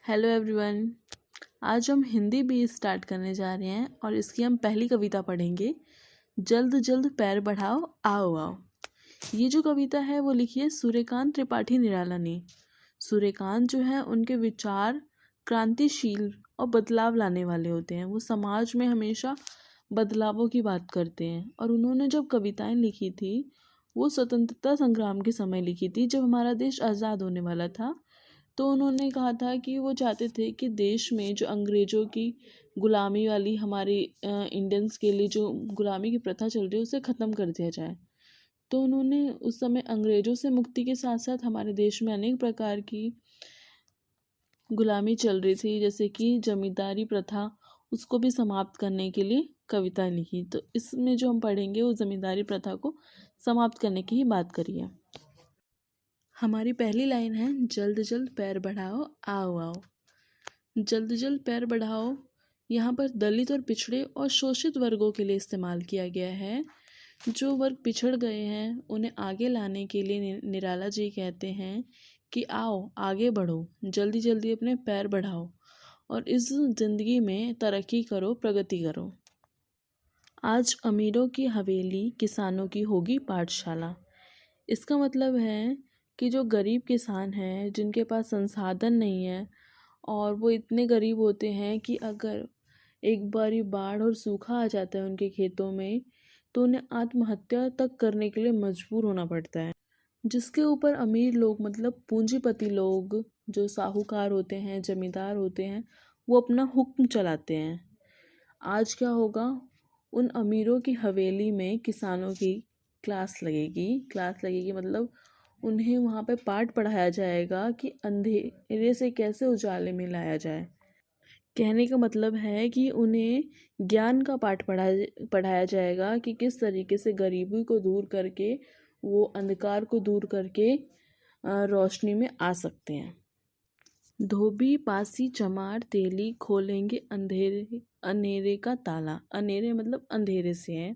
Hello everyone. आज हम हिंदी भी स्टार्ट करने जा रहे हैं और इसकी हम पहली कविता पढ़ेंगे। जल्द जल्द पैर बढ़ाओ आओ आओ। ये जो कविता है वो लिखी है सूर्यकांत त्रिपाठी निराला ने। सूर्यकांत जो है उनके विचार क्रांतिशील और बदलाव लाने वाले होते हैं। वो समाज में हमेशा बदलावों की बात करते हैं और उन्होंने जब कविताएं लिखी थी वो स्वतंत्रता संग्राम के समय लिखी थी, जब हमारा देश आज़ाद होने वाला था। तो उन्होंने कहा था कि वो चाहते थे कि देश में जो अंग्रेज़ों की गुलामी वाली हमारी इंडियंस के लिए जो गुलामी की प्रथा चल रही है उसे ख़त्म कर दिया जाए। तो उन्होंने उस समय अंग्रेज़ों से मुक्ति के साथ साथ हमारे देश में अनेक प्रकार की गुलामी चल रही थी, जैसे कि जमींदारी प्रथा, उसको भी समाप्त करने के लिए कविता लिखी। तो इसमें जो हम पढ़ेंगे वो जमींदारी प्रथा को समाप्त करने की ही बात करिए। हमारी पहली लाइन है, जल्द जल्द पैर बढ़ाओ आओ आओ। जल्द जल्द पैर बढ़ाओ यहाँ पर दलित और पिछड़े और शोषित वर्गों के लिए इस्तेमाल किया गया है। जो वर्ग पिछड़ गए हैं उन्हें आगे लाने के लिए निराला जी कहते हैं कि आओ आगे बढ़ो, जल्दी जल्दी अपने पैर बढ़ाओ और इस ज़िंदगी में तरक्की करो, प्रगति करो। आज अमीरों की हवेली, किसानों की होगी पाठशाला। इसका मतलब है कि जो गरीब किसान हैं, जिनके पास संसाधन नहीं है और वो इतने गरीब होते हैं कि अगर एक बारी बाढ़ और सूखा आ जाता है उनके खेतों में तो उन्हें आत्महत्या तक करने के लिए मजबूर होना पड़ता है। जिसके ऊपर अमीर लोग मतलब पूंजीपति लोग, जो साहूकार होते हैं, जमींदार होते हैं, वो अपना हुक्म चलाते हैं। आज क्या होगा, उन अमीरों की हवेली में किसानों की क्लास लगेगी मतलब उन्हें वहाँ पे पाठ पढ़ाया जाएगा कि अंधेरे से कैसे उजाले में लाया जाए। कहने का मतलब है कि उन्हें ज्ञान का पाठ पढ़ाया जाएगा कि किस तरीके से गरीबी को दूर करके वो अंधकार को दूर करके रोशनी में आ सकते हैं। धोबी पासी चमार तेली खोलेंगे अंधेरे का ताला। अंधेरे मतलब अंधेरे से है।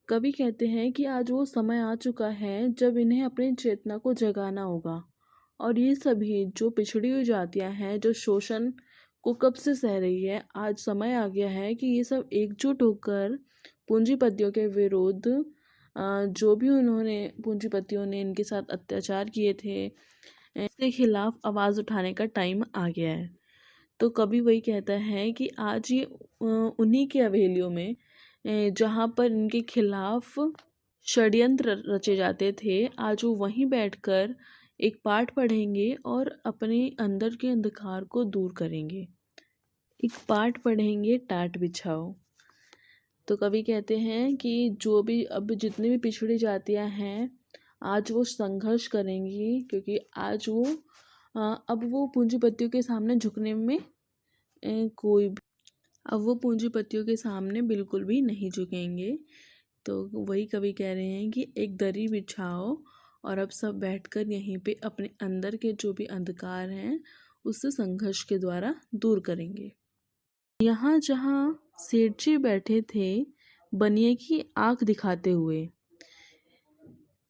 कवि कहते हैं कि आज वो समय आ चुका है जब इन्हें अपनी चेतना को जगाना होगा और ये सभी जो पिछड़ी हुई जातियां हैं, जो शोषण को कब से सह रही है, आज समय आ गया है कि ये सब एकजुट होकर पूंजीपतियों के विरुद्ध जो भी उन्होंने पूंजीपतियों ने इनके साथ अत्याचार किए थे, इसके खिलाफ आवाज़ उठाने का टाइम आ गया है। तो कवि वही कहता है कि आज ये उन्हीं की हवेलियों में जहाँ पर इनके खिलाफ षड्यंत्र रचे जाते थे, आज वो वहीं बैठकर एक पाठ पढ़ेंगे और अपने अंदर के अंधकार को दूर करेंगे। एक पाठ पढ़ेंगे टाट बिछाओ। तो कवि कहते हैं कि जो भी अब जितनी भी पिछड़ी जातियां हैं आज वो संघर्ष करेंगी, क्योंकि आज वो अब वो पूंजीपतियों के सामने झुकने में कोई अब वो पूंजीपतियों के सामने बिल्कुल भी नहीं झुकेंगे। तो वही कवि कह रहे हैं कि एक दरी बिछाओ और अब सब बैठकर यहीं पे अपने अंदर के जो भी अंधकार हैं उससे संघर्ष के द्वारा दूर करेंगे। यहाँ जहाँ सेठ जी बैठे थे बनिए की आंख दिखाते हुए,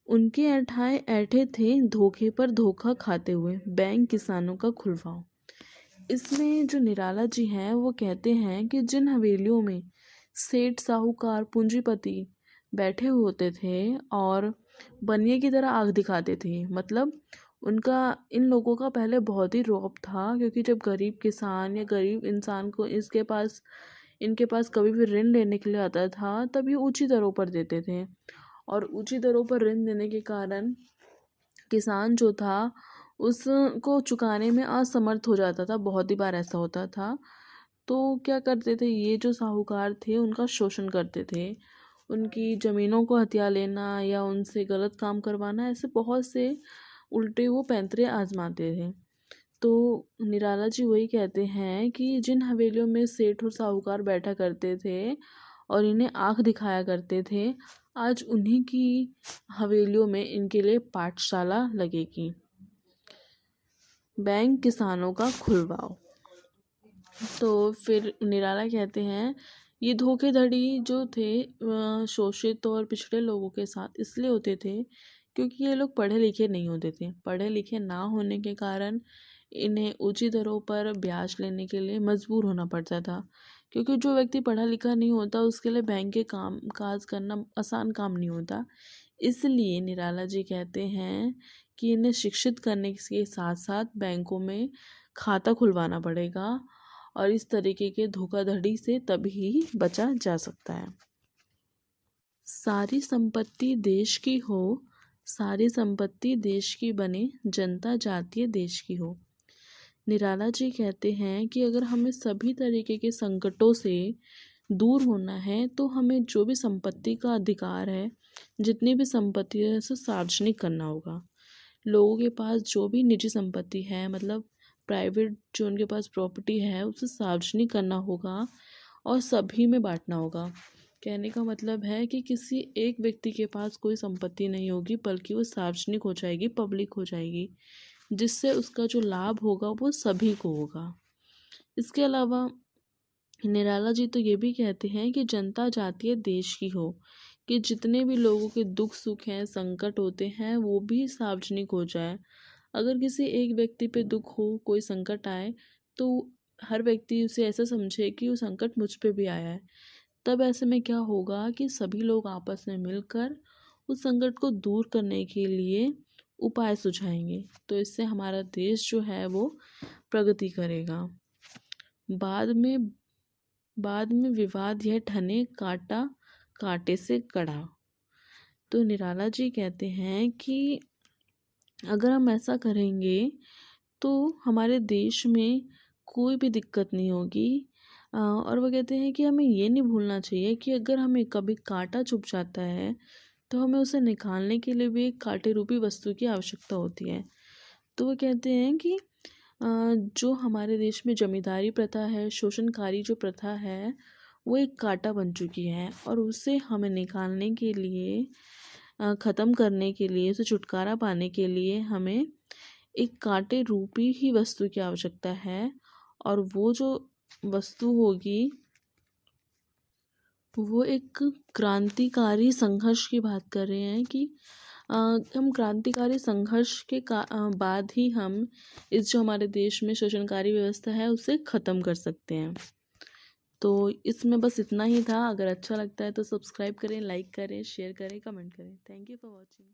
उनके ऐठाए ऐठे थे धोखे पर धोखा खाते हुए, बैंक किसानों का खुलवाओ। इसमें जो निराला जी हैं वो कहते हैं कि जिन हवेलियों में सेठ साहूकार पूंजीपति बैठे हुए होते थे और बनिए की तरह आग दिखाते थे, मतलब उनका इन लोगों का पहले बहुत ही रौब था, क्योंकि जब गरीब किसान या गरीब इंसान को इनके पास कभी भी ऋण लेने के लिए आता था तब ये ऊंची दरों पर देते थे और ऊंची दरों पर ऋण देने के कारण किसान जो था उसको चुकाने में असमर्थ हो जाता था। बहुत ही बार ऐसा होता था। तो क्या करते थे, ये जो साहूकार थे उनका शोषण करते थे, उनकी ज़मीनों को हथिया लेना या उनसे गलत काम करवाना, ऐसे बहुत से उल्टे वो पैंतरे आजमाते थे। तो निराला जी वही कहते हैं कि जिन हवेलियों में सेठ और साहूकार बैठा करते थे और इन्हें आँख दिखाया करते थे, आज उन्हीं की हवेलियों में इनके लिए पाठशाला लगेगी। बैंक किसानों का खुलवाओ। तो फिर निराला कहते हैं ये धोखेधड़ी जो थे शोषित और पिछड़े लोगों के साथ इसलिए होते थे क्योंकि ये लोग पढ़े लिखे नहीं होते थे। पढ़े लिखे ना होने के कारण इन्हें ऊंची दरों पर ब्याज लेने के लिए मजबूर होना पड़ता था, क्योंकि जो व्यक्ति पढ़ा लिखा नहीं होता उसके लिए बैंक के काम काज करना आसान काम नहीं होता। इसलिए निराला जी कहते हैं कि इन्हें शिक्षित करने के साथ साथ बैंकों में खाता खुलवाना पड़ेगा, और इस तरीके के धोखाधड़ी से तभी बचा जा सकता है। सारी संपत्ति देश की हो, सारी संपत्ति देश की बने, जनता चाहती है देश की हो। निराला जी कहते हैं कि अगर हमें सभी तरीके के संकटों से दूर होना है तो हमें जो भी संपत्ति का अधिकार है, जितनी भी संपत्ति है, उसे सार्वजनिक करना होगा। लोगों के पास जो भी निजी संपत्ति है, मतलब प्राइवेट जो उनके पास प्रॉपर्टी है, उसे सार्वजनिक करना होगा और सभी में बांटना होगा। कहने का मतलब है कि किसी एक व्यक्ति के पास कोई संपत्ति नहीं होगी, बल्कि वो सार्वजनिक हो जाएगी, पब्लिक हो जाएगी, जिससे उसका जो लाभ होगा वो सभी को होगा। इसके अलावा निराला जी तो ये भी कहते हैं कि जनता चाहती है देश की हो, कि जितने भी लोगों के दुख सुख हैं, संकट होते हैं, वो भी सार्वजनिक हो जाए। अगर किसी एक व्यक्ति पे दुख हो, कोई संकट आए, तो हर व्यक्ति उसे ऐसा समझे कि वो संकट मुझ पे भी आया है। तब ऐसे में क्या होगा कि सभी लोग आपस में मिलकर उस संकट को दूर करने के लिए उपाय सुझाएंगे, तो इससे हमारा देश जो है वो प्रगति करेगा। बाद में विवाद यह ठने, काटा कांटे से कड़ा। तो निराला जी कहते हैं कि अगर हम ऐसा करेंगे तो हमारे देश में कोई भी दिक्कत नहीं होगी। और वो कहते हैं कि हमें ये नहीं भूलना चाहिए कि अगर हमें कभी कांटा चुभ जाता है तो हमें उसे निकालने के लिए भी एक कांटे रूपी वस्तु की आवश्यकता होती है। तो वो कहते हैं कि जो हमारे देश में जमींदारी प्रथा है, शोषणकारी जो प्रथा है, वो एक कांटा बन चुकी है, और उसे हमें निकालने के लिए, ख़त्म करने के लिए, उसे छुटकारा पाने के लिए हमें एक कांटे रूपी ही वस्तु की आवश्यकता है। और वो जो वस्तु होगी वो एक क्रांतिकारी संघर्ष की बात कर रहे हैं कि हम क्रांतिकारी संघर्ष के बाद ही हम इस जो हमारे देश में शोषणकारी व्यवस्था है उसे ख़त्म कर सकते हैं। तो इसमें बस इतना ही था। अगर अच्छा लगता है तो सब्सक्राइब करें, लाइक करें, शेयर करें, कमेंट करें। Thank you for watching.